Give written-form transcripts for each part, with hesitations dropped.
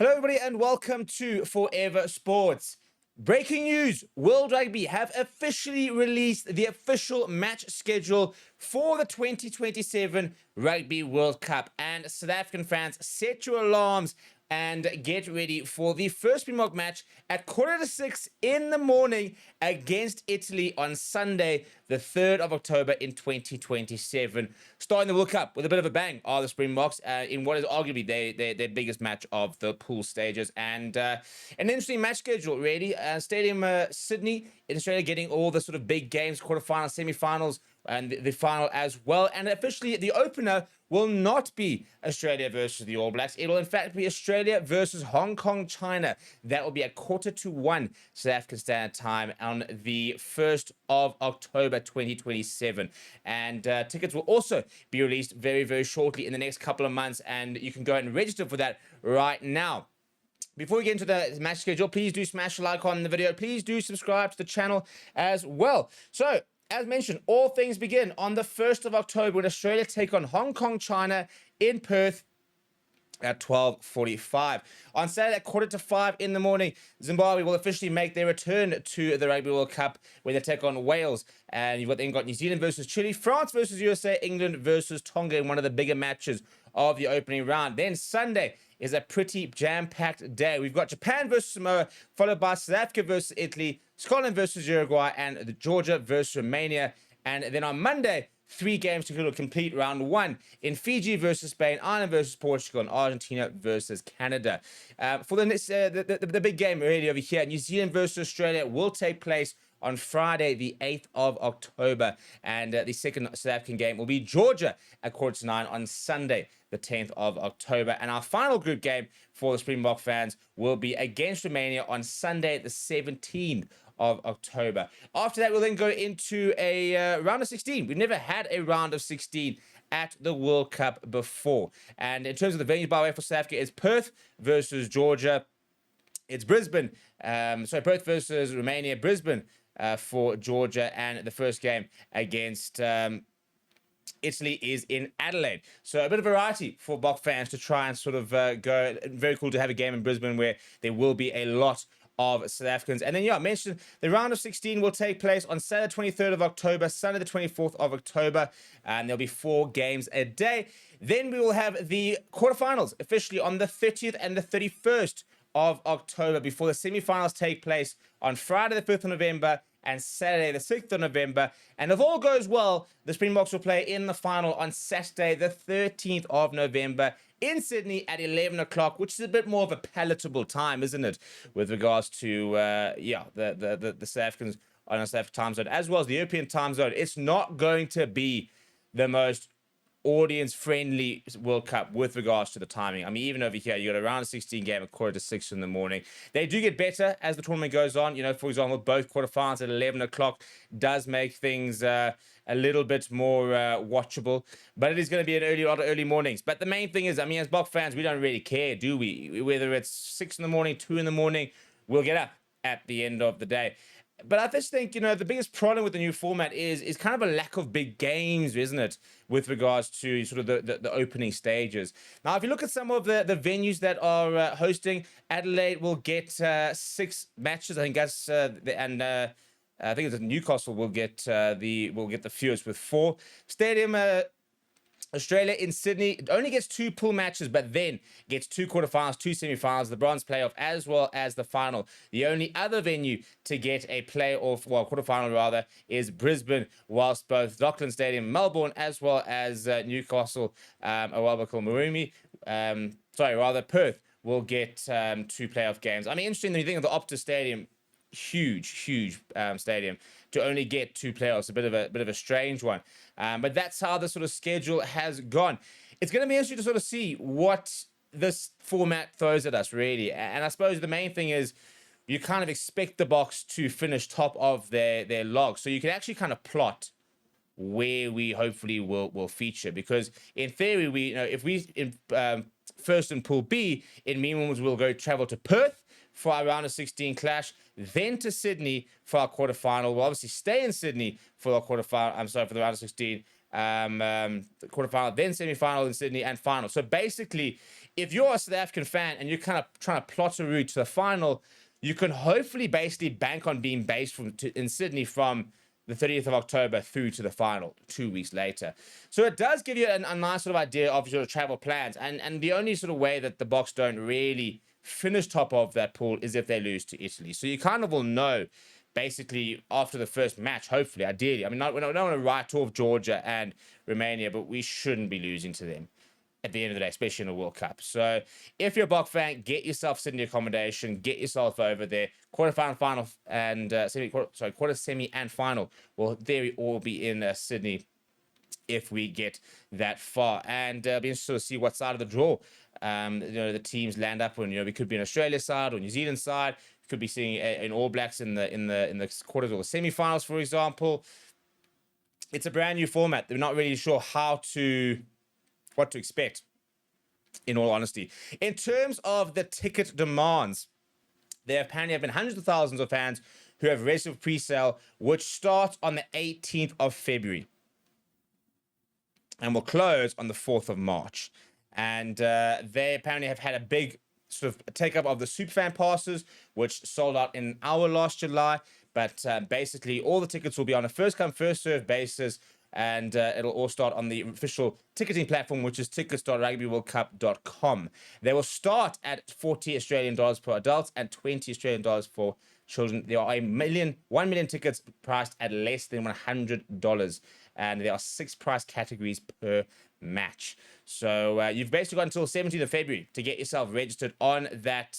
Hello, everybody, and welcome to Forever Sports. Breaking news, World Rugby have officially released the official match schedule for the 2027 Rugby World Cup. And South African fans, set your alarms and get ready for the first Springbok match at 5:45 in the morning against Italy on Sunday, the 3rd of October in 2027. Starting the World Cup with a bit of a bang are the Springboks in what is arguably their biggest match of the pool stages. And an interesting match schedule, really. Stadium Sydney in Australia getting all the sort of big games, quarterfinals, semi-finals, and the final as well. And officially, the opener will not be Australia versus the All Blacks. It will, in fact, be Australia versus Hong Kong, China. That will be at 1:45 South African Standard Time on the 1st of October 2027. And tickets will also be released very, very shortly in the next couple of months. And you can go and register for that right now. Before we get into the match schedule, please do smash a like on the video. Please do subscribe to the channel as well. So, as mentioned, all things begin on the 1st of October when Australia take on Hong Kong, China in Perth at 12:45. On Saturday at 4:45 in the morning, Zimbabwe will officially make their return to the Rugby World Cup when they take on Wales. And you've got New Zealand versus Chile, France versus USA, England versus Tonga in one of the bigger matches of the opening round. Then Sunday is a pretty jam-packed day. We've got Japan versus Samoa, followed by South Africa versus Italy, Scotland versus Uruguay, and Georgia versus Romania. And then on Monday, 3 games to complete round 1 in Fiji versus Spain, Ireland versus Portugal, and Argentina versus Canada. For the big game really over here, New Zealand versus Australia will take place on Friday, the 8th of October. And the second South African game will be Georgia at 9:15 on Sunday, the 10th of October. And our final group game for the Springbok fans will be against Romania on Sunday, the 17th of October. After that, we'll then go into a round of 16. We've never had a round of 16 at the World Cup before. And in terms of the venues, by the way, for South Africa, it's Perth versus Georgia. It's Brisbane. Perth versus Romania, Brisbane for Georgia. And the first game against Italy is in Adelaide. So a bit of variety for Bok fans to try and sort of go. Very cool to have a game in Brisbane where there will be a lot of South Africans. And then, I mentioned the round of 16 will take place on Saturday, 23rd of October, Sunday, the 24th of October, and there'll be 4 games a day. Then we will have the quarterfinals officially on the 30th and the 31st of October before the semi-finals take place on Friday, the 5th of November, and Saturday, the 6th of November. And if all goes well, the Springboks will play in the final on Saturday, the 13th of November in Sydney at 11 o'clock, which is a bit more of a palatable time, isn't it, with regards to, the South Africans on a South African time zone, as well as the European time zone. It's not going to be the most audience-friendly World Cup with regards to the timing. I mean, even over here, you got a round of 16 game at 5:45 in the morning. They do get better as the tournament goes on. For example, both quarterfinals at 11 o'clock does make things a little bit more watchable. But it is going to be a lot of early mornings. But the main thing is, as Bok fans, we don't really care, do we? Whether it's 6 in the morning, 2 in the morning, we'll get up at the end of the day. But I just think, the biggest problem with the new format is kind of a lack of big games, isn't it, with regards to sort of the opening stages. Now, if you look at some of the venues that are hosting, Adelaide will get 6 matches. I think that's I think it's Newcastle will get the fewest with 4. Stadium Australia in Sydney, it only gets 2 pool matches, but then gets 2 quarterfinals, 2 semi-finals, the bronze playoff, as well as the final. The only other venue to get a quarterfinal rather, is Brisbane, whilst both Dockland Stadium, Melbourne, as well as Newcastle, Marumi, Perth, will get 2 playoff games. Interesting when you think of the Optus Stadium, huge stadium, to only get 2 playoffs, a bit of a strange one. But that's how the sort of schedule has gone. It's going to be interesting to sort of see what this format throws at us, really. And I suppose the main thing is you kind of expect the Boks to finish top of their log, so you can actually kind of plot where we hopefully will feature. Because in theory, if we first in Pool B, it means we'll travel to Perth for our round of 16 clash, then to Sydney for our quarterfinal. We'll obviously stay in Sydney for our quarterfinal. For the round of 16 quarterfinal, then semi-final in Sydney, and final. So basically, if you're a South African fan and you're kind of trying to plot a route to the final, you can hopefully basically bank on being based in Sydney from the 30th of October through to the final 2 weeks later. So it does give you a nice sort of idea of your travel plans. And the only sort of way that the Boks don't really finish top of that pool is if they lose to Italy. So you kind of will know basically after the first match, hopefully, ideally. I mean, we don't want to write off Georgia and Romania, but we shouldn't be losing to them at the end of the day, especially in the World Cup. So if you're a Bok fan, get yourself Sydney accommodation, get yourself over there. Quarterfinal, final, and quarter, semi, and final will there all be in Sydney if we get that far. And be interested to see what side of the draw the teams land up on. We could be an Australia side or New Zealand side. We could be seeing an All Blacks in the quarters or the semi-finals, for example. It's a brand new format. They're not really sure what to expect, in all honesty. In terms of the ticket demands, there apparently have been hundreds of thousands of fans who have registered for pre-sale, which starts on the 18th of February and will close on the 4th of March. And they apparently have had a big sort of take-up of the Superfan passes, which sold out in our last July. But basically, all the tickets will be on a first-come, first-served basis, and it'll all start on the official ticketing platform, which is tickets.rugbyworldcup.com. They will start at $40 Australian per adult and $20 Australian for children. There are 1 million tickets priced at less than $100, and there are 6 price categories per match. So you've basically got until 17th of February to get yourself registered on that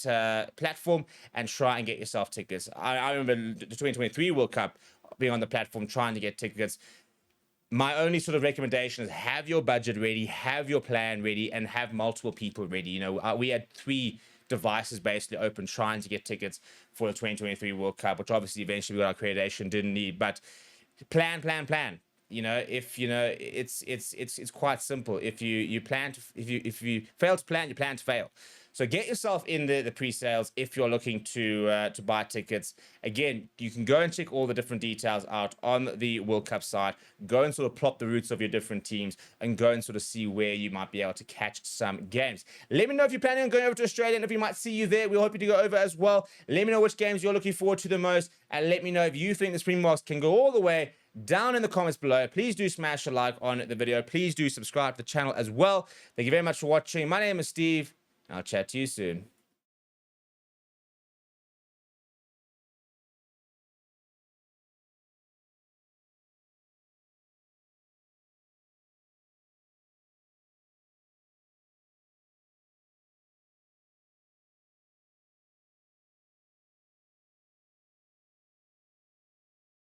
platform and try and get yourself tickets. I remember the 2023 World Cup being on the platform trying to get tickets. My only sort of recommendation is have your budget ready, have your plan ready, and have multiple people ready. We had 3 devices basically open trying to get tickets for the 2023 World Cup, which obviously eventually we got accreditation, didn't need. But plan. It's quite simple. If you fail to plan, you plan to fail. So get yourself in the pre-sales if you're looking to buy tickets. Again, you can go and check all the different details out on the World Cup site. Go and sort of plot the routes of your different teams and go and sort of see where you might be able to catch some games. Let me know if you're planning on going over to Australia and if we might see you there. We'll hope you to go over as well. Let me know which games you're looking forward to the most, and let me know if you think the Springboks can go all the way down in the comments below. Please do smash a like on the video. Please do subscribe to the channel as well. Thank you very much for watching. My name is Steve. I'll chat to you soon.